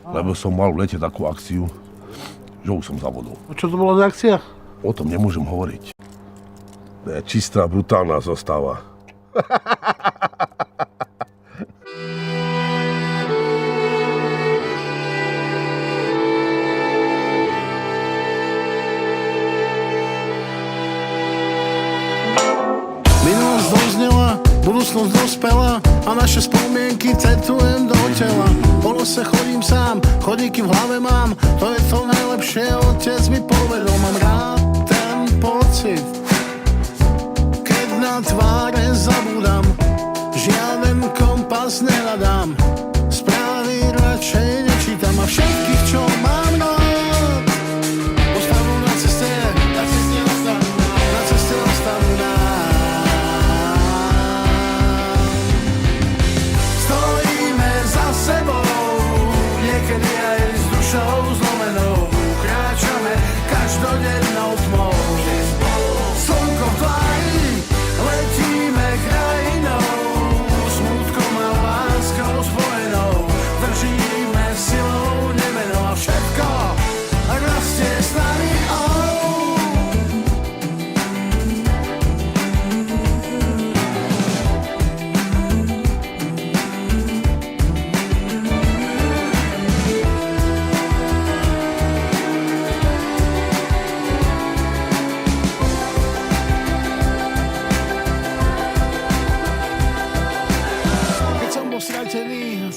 Lebo som mal v lete takú akciu, že už som zavodol. A čo to bola za akcia? O tom nemôžem hovoriť. To je čistá, brutálna zostava. Minulosť doznela, budúcnosť dospela a naše spomienky tetujem do tela. Po lose chodím sám, chodíky v hlave mám, to je to najlepšie, otec mi povedal. Mám rád ten pocit, keď na tváre zabúdam, žiaden kompas nehľadám, správy radšej nečítam a všetkých, čo mám rád, ostanú na ceste, na ceste ostanú nám. Stojíme za sebou, niekedy aj s dušou zlomenou, kráčame každodennou tmou. Slnko v tvári, letíme krajinou, smutkom a láskou spojenou, držíme silou nemenou a všetko rastie s nami.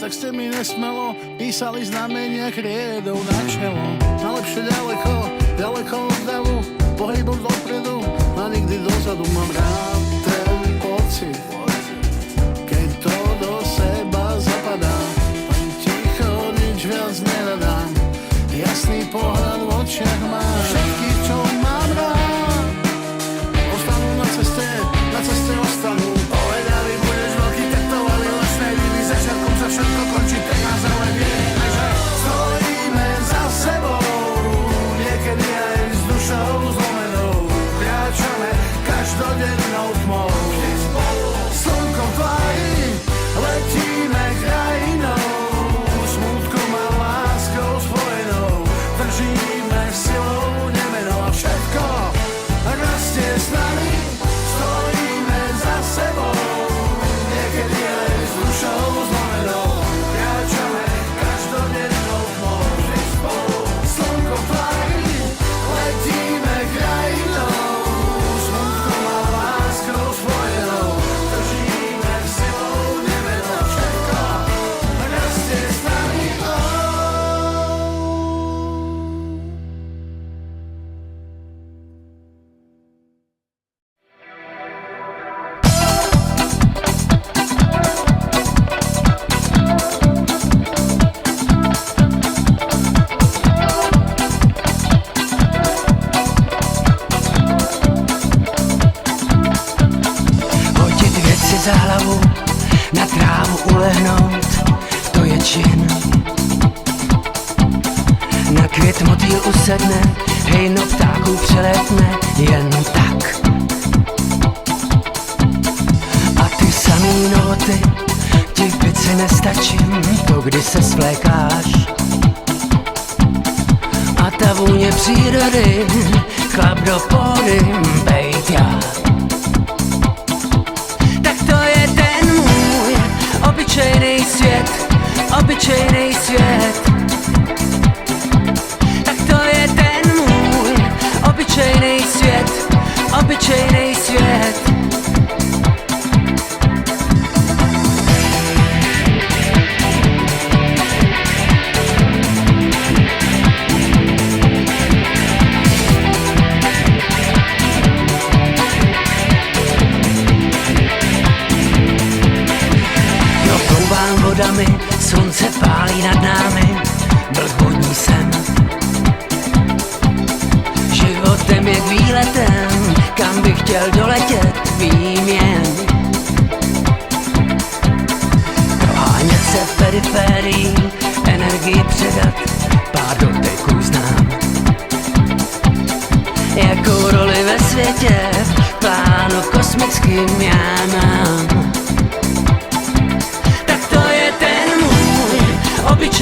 Tak ste mi nesmelo písali znamenia kriedov na čelo. Najlepšie ďaleko, ďaleko od davu, pohybom dopredu a nikdy dozadu. Mám rád ten pocit, keď to do seba zapadá, len ticho, nič viac nenadám, jasný pohľad v očiach mám. Všetkých, čo mám rád, ostanú na ceste ostanú. Povedali, budeš veľký, tetovali lesnej divy, začiatkom sa všetko končí, tak nás ale vieme, že stojíme za sebou, niekedy aj s dušou zlomenou, kráčame každodennou tmou. Slnko v tvári, letíme krajinou, smutkom a láskou spojenou, držíme silou nemenou a všetko rastie s nami. Stojíme za sebou, niekedy aj s dušou zlomenou, kráčame každodennou tmou. Slnko v tvári, letíme krajinou, smutkom a láskou spojenou, držíme silou nemenou a všetko rastie s nami. Hodit věci za hlavu, na trávu ulehnout, to je čin. Na květ motýl usedne, hejno ptáků přelétne, jen tak. A ty samý noty, ti v pici nestačím, to kdy se svlékáš. A ta vůně přírody, chlap do pódy, bejt já. Tak to je ten můj obyčejný svět, obyčejný svět. Tak to je ten můj obyčejný svět, obyčejný svět. Vodami, slunce pálí nad námi, blbodní jsem. Životem je výletem, kam bych chtěl doletět, vím jen. Prohánět se v periferii, energii předat, pár doteků znám. Jakou roli ve světě, plánu kosmickým já mám. Tak to je ten můj obyčejný